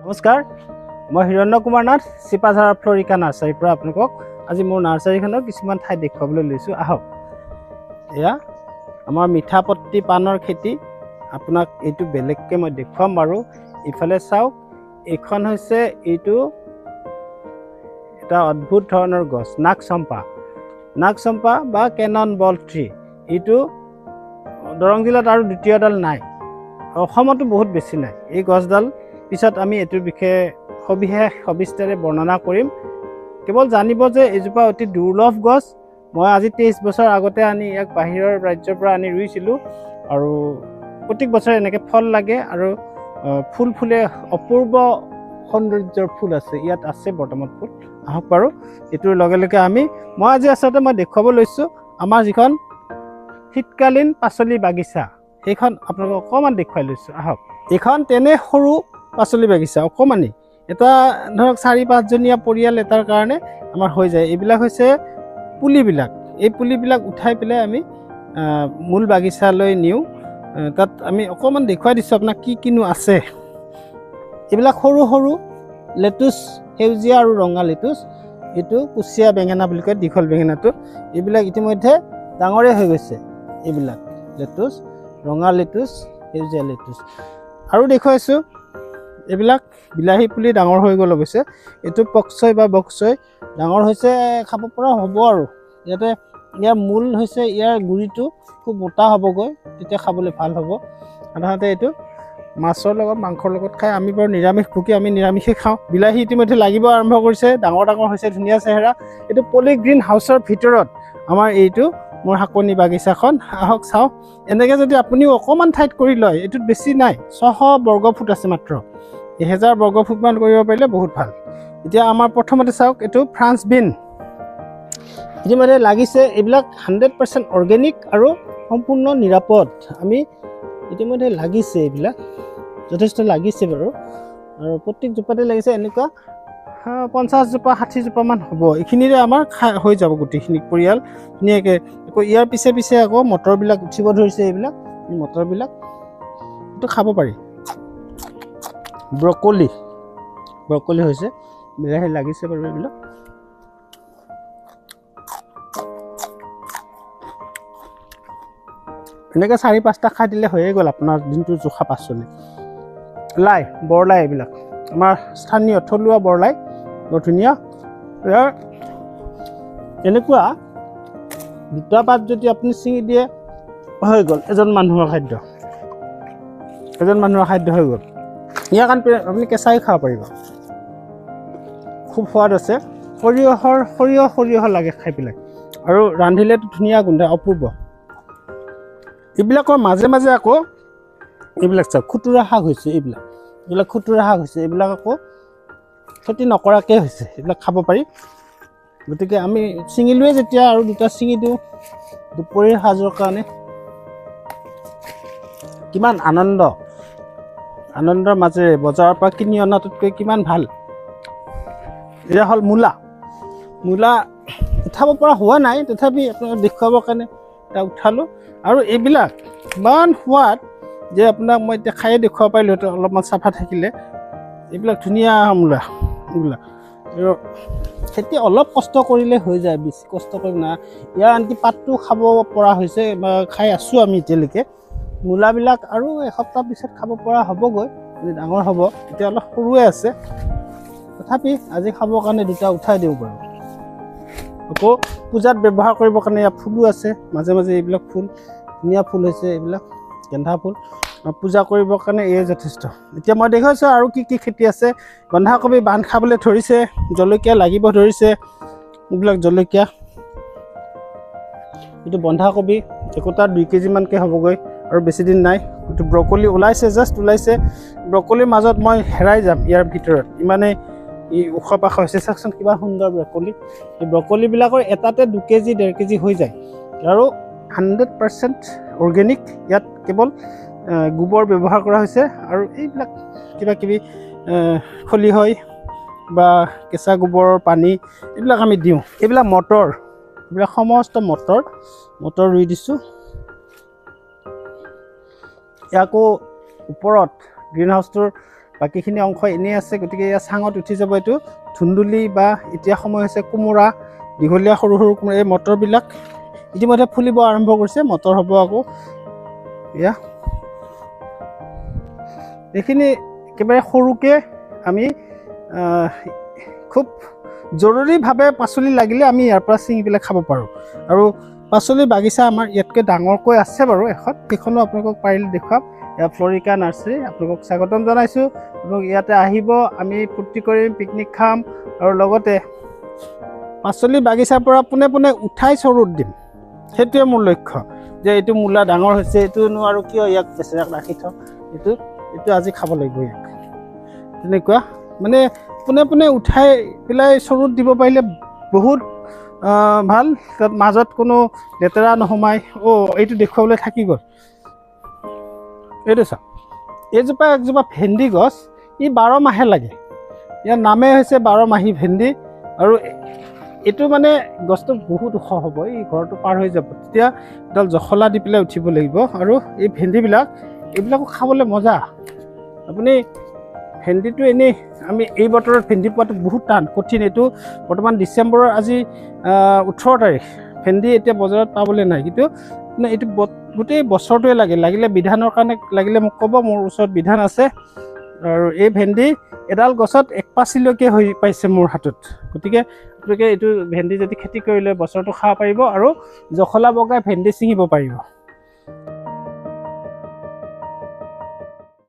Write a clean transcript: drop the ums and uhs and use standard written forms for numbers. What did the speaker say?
নমস্কাৰ, মই হিৰণ্য কুমাৰ নাথ, চিপাঝাৰা ফ্লৰিকা নাৰ্চাৰীৰ পৰা আপোনালোকক আজি মোৰ নাৰ্চাৰীখনৰ কিছুমান ঠাই দেখুৱাবলৈ লৈছোঁ। আহক, এয়া আমাৰ মিঠাপত্তি পাণৰ খেতি। আপোনাক এইটো বেলেগকৈ মই দেখুৱাম বাৰু। ইফালে চাওক, এইখন হৈছে এইটো এটা অদ্ভুত ধৰণৰ গছ, নাগচম্পা বা কেনন বল ট্ৰী। এইটো দৰং জিলাত আৰু দ্বিতীয়ডাল নাই, অসমতো বহুত বেছি নাই। এই গছডাল পিছত আমি এইটোৰ বিষয়ে সবিস্তাৰে বৰ্ণনা কৰিম। কেৱল জানিব যে এইজোপা অতি দুৰ্লভ গছ। মই আজি 23 বছৰ আগতে আনি ইয়াক বাহিৰৰ ৰাজ্যৰ পৰা আনি ৰুইছিলোঁ আৰু প্ৰত্যেক বছৰে এনেকৈ ফল লাগে আৰু ফুল ফুলে। অপূৰ্ব সৌন্দৰ্যৰ ফুল আছে, ইয়াত আছে বৰ্তমান ফুল। আহক বাৰু, এইটোৰ লগে লগে মই আজি আচলতে দেখুৱাব লৈছোঁ আমাৰ যিখন শীতকালীন পাচলি বাগিচা, সেইখন আপোনালোকক অকণমান দেখুৱাই লৈছোঁ। আহক, এইখন তেনে সৰু পাচলি বাগিচা, অকণমানি এটা ধৰক 4-5 জনীয়া পৰিয়াল এটাৰ কাৰণে আমাৰ হৈ যায়। এইবিলাক হৈছে পুলিবিলাক। এই পুলিবিলাক উঠাই পেলাই আমি মূল বাগিচালৈ নিওঁ। তাত আমি অকণমান দেখুৱাই দিছোঁ আপোনাক কি কিনো আছে। এইবিলাক সৰু সৰু লেটুচ, সেউজীয়া আৰু ৰঙা লেটুচ। এইটো কুচিয়া বেঙেনা বুলি কয়, দীঘল বেঙেনাটো। এইবিলাক ইতিমধ্যে ডাঙৰে হৈ গৈছে। এইবিলাক লেটুচ, ৰঙা লেটুচ, সেউজীয়া লেটুচ। আৰু দেখুৱাইছোঁ এইবিলাক বিলাহী পুলি ডাঙৰ হৈ গ'ল অৱশ্যে। এইটো পকচৈ বা বকচৈ, ডাঙৰ হৈছে, খাব পৰা হ'ব আৰু। ইয়াৰ মূল হৈছে, ইয়াৰ গুৰিটো খুব মোটা হ'বগৈ, তেতিয়া খাবলৈ ভাল হ'ব। সাধাৰণতে এইটো মাছৰ লগত, মাংসৰ লগত খাই। আমি বাৰু নিৰামিষ ভোগী, আমি নিৰামিষে খাওঁ। বিলাহী ইতিমধ্যে লাগিব আৰম্ভ কৰিছে, ডাঙৰ হৈছে, ধুনীয়া চেহেৰা। এইটো পলি গ্ৰীণ হাউচৰ ভিতৰত আমাৰ এইটো মোৰ শাকনি বাগিচাখন। আহক চাওঁ। এনেকৈ যদি আপুনিও অকণমান ঠাইত কৰি লয়, এইটোত বেছি নাই, 600 বৰ্গফুট আছে মাত্ৰ। 1000 বৰ্গফুটমান কৰিব পাৰিলে বহুত ভাল। এতিয়া আমাৰ প্ৰথমতে চাওক, এইটো ফ্ৰান্স বিন ইতিমধ্যে লাগিছে। এইবিলাক 100% অৰ্গেনিক আৰু সম্পূৰ্ণ নিৰাপদ। আমি ইতিমধ্যে লাগিছে, এইবিলাক যথেষ্ট লাগিছে বাৰু। আৰু প্ৰত্যেক জোপাতে লাগিছে এনেকুৱা 50 জোপা 60 জোপামান হ'ব। এইখিনিৰে আমাৰ হৈ যাব গোটেইখিনি পৰিয়াল ধুনীয়াকৈ। আকৌ ইয়াৰ পিছে আকৌ মটৰবিলাক উঠিব ধৰিছে। এইবিলাক মটৰবিলাক এইটো খাব পাৰি। ব্ৰকলি হৈছে, বিলাহী লাগিছে বাৰু। এইবিলাক এনেকৈ 4-5টা খাই দিলে হৈয়ে গ'ল আপোনাৰ দিনটো জোখা পাচলি। বৰলাই, এইবিলাক আমাৰ স্থানীয় থলুৱা বৰলাই, বৰ ধুনীয়া। ইয়াৰ এনেকুৱা 2টা পাত যদি আপুনি ছিঙি দিয়ে, হৈ গ'ল এজন মানুহৰ খাদ্য হৈ গ'ল। ইয়াৰ কাৰণে আপুনি কেঁচাই খাব পাৰিব, খুব সোৱাদ আছে। সৰিয়হ লাগে খাই পেলাই, আৰু ৰান্ধিলেতো ধুনীয়া গোন্ধ, অপূৰ্ব। এইবিলাকৰ মাজে আকৌ এইবিলাক চাওক, খুতুৰা শাক হৈছে। এইবিলাক খুতুৰা শাক হৈছে। এইবিলাক আকৌ খেতি নকৰাকৈ হৈছে। এইবিলাক খাব পাৰি। গতিকে আমি ছিঙিলোৱে যেতিয়া, আৰু 2টা ছিঙি দিওঁ দুপৰীয়াৰ সাজৰ কাৰণে। কিমান আনন্দৰ মাজেৰে বজাৰৰ পৰা কিনি অনাটোতকৈ কিমান ভাল। এয়া হ'ল মূলা উঠাব পৰা হোৱা নাই, তথাপি আপোনাক দেখুৱাবৰ কাৰণে এটা উঠালোঁ। আৰু এইবিলাক ইমান সোৱাদ যে আপোনাক মই এতিয়া খায়ে দেখুৱাব পাৰিলোঁ, সেইটো অলপমান চাফা থাকিলে। এইবিলাক ধুনীয়া মূলা। এইবিলাক খেতি অলপ কষ্ট কৰিলে হৈ যায়, বেছি কষ্ট কৰি নাই। ইয়াৰ আনকি পাতটো খাব পৰা হৈছে, বা খাই আছোঁ আমি এতিয়ালৈকে। মূলাবিলাক আৰু এসপ্তাহ পিছত খাব পৰা হ'বগৈ, ডাঙৰ হ'ব। এতিয়া অলপ সৰুৱে আছে, তথাপি আজি খাবৰ কাৰণে 2টা উঠাই দিওঁ বাৰু। আকৌ পূজাত ব্যৱহাৰ কৰিবৰ কাৰণে ইয়াত ফুলো আছে মাজে এইবিলাক ফুল ধুনীয়া ফুল হৈছে। এইবিলাক গেন্ধা ফুল, পূজা কৰিবৰ কাৰণে এয়ে যথেষ্ট। এতিয়া মই দেখুৱাইছোঁ আৰু কি খেতি আছে। বন্ধাকবি বান্ধ খাবলৈ ধৰিছে, জলকীয়া লাগিব ধৰিছে। এইবিলাক জলকীয়া, এইটো বন্ধাকবি একোটা 2 কেজিমানকৈ হ'বগৈ, আৰু বেছি দিন নাই। এইটো ব্ৰকলি জাষ্ট ওলাইছে। ব্ৰকলিৰ মাজত মই হেৰাই যাম ইয়াৰ ভিতৰত, ইমানেই ওখ পাখ হৈছে। চাওকচোন কিমান সুন্দৰ ব্ৰকলি। এই ব্ৰকলিবিলাকৰ এটাতে 2 কেজি 1.5 কেজি হৈ যায়, আৰু 100% অৰ্গেনিক। ইয়াত কেৱল গোবৰ ব্যৱহাৰ কৰা হৈছে, আৰু এইবিলাক কিবাকিবি খলিহৈ বা কেঁচা গোবৰৰ পানী এইবিলাক আমি দিওঁ। এইবিলাক এইবিলাক সমস্ত মটৰ ৰুই দিছোঁ। আকৌ ওপৰত গ্ৰীণ হাউচটোৰ বাকীখিনি অংশ এনেই আছে, গতিকে ইয়াৰ চাঙত উঠি যাব। এইটো ধুন্দুলি বা এতিয়া সময় হৈছে কোমোৰা, দীঘলীয়া সৰু সৰু কোমোৰা। এই মটৰবিলাক ইতিমধ্যে ফুলিব আৰম্ভ কৰিছে, মটৰ হ'ব আকৌ। এয়া এইখিনি একেবাৰে সৰুকৈ আমি খুব জৰুৰীভাৱে পাচলি লাগিলে আমি ইয়াৰ পৰা ছিঙি পেলাই খাব পাৰোঁ। আৰু পাচলি বাগিচা আমাৰ ইয়াতকৈ ডাঙৰকৈ আছে বাৰু এখন, সেইখনো আপোনালোকক পাৰিলে দেখুৱাম। এয়া ফ্লৰিকা নাৰ্চাৰী, আপোনালোকক স্বাগতম জনাইছোঁ। আপোনালোক ইয়াতে আহিব, আমি ফূৰ্তি কৰিম, পিকনিক খাম, আৰু লগতে পাচলি বাগিচাৰ পৰা পোনে পোনে উঠাই চৰুত দিম। সেইটোৱে মোৰ লক্ষ্য, যে এইটো মূলা ডাঙৰ হৈছে, এইটোনো আৰু কিয় ইয়াক বেচেৰাক ৰাখি থওঁ, এইটো আজি খাব লাগিব ইয়াক। তেনেকুৱা মানে পোনে পোনে উঠাই পেলাই চৰুত দিব পাৰিলে বহুত ভাল, তাত মাজত কোনো লেতেৰা নোসোমায়। এইটো দেখুৱাবলৈ থাকি গ'ল। এইটো চাওক, এইজোপা একজোপা ভেন্দি গছ, ই 12 মাহে লাগে। ইয়াৰ নামেই হৈছে 12 মাহী ভেন্দি। আৰু এইটো মানে গছটো বহুত ওখ হ'ব, এই ঘৰটো পাৰ হৈ যাব, তেতিয়া এডাল জখলা দি পেলাই উঠিব লাগিব। আৰু এই এইবিলাকো খাবলৈ মজা। আপুনি ভেন্দিটো এনেই আমি এই বতৰত ভেন্দি পোৱাটো বহুত টান, কঠিন। এইটো বৰ্তমান ডিচেম্বৰৰ আজি 18 তাৰিখ, ভেন্দি এতিয়া বজাৰত পাবলৈ নাই। কিন্তু এইটো গোটেই বছৰটোৱে লাগিলে বিধানৰ কাৰণে লাগিলে মোক ক'ব, মোৰ ওচৰত বিধান আছে। আৰু এই ভেন্দি এডাল গছত 1 পাচিলৈকে হৈ পাইছে মোৰ হাতত। গতিকে আপোনালোকে এইটো ভেন্দি যদি খেতি কৰি লয় বছৰটো খাব পাৰিব, আৰু জখলা বগাই ভেন্দি ছিঙিব পাৰিব।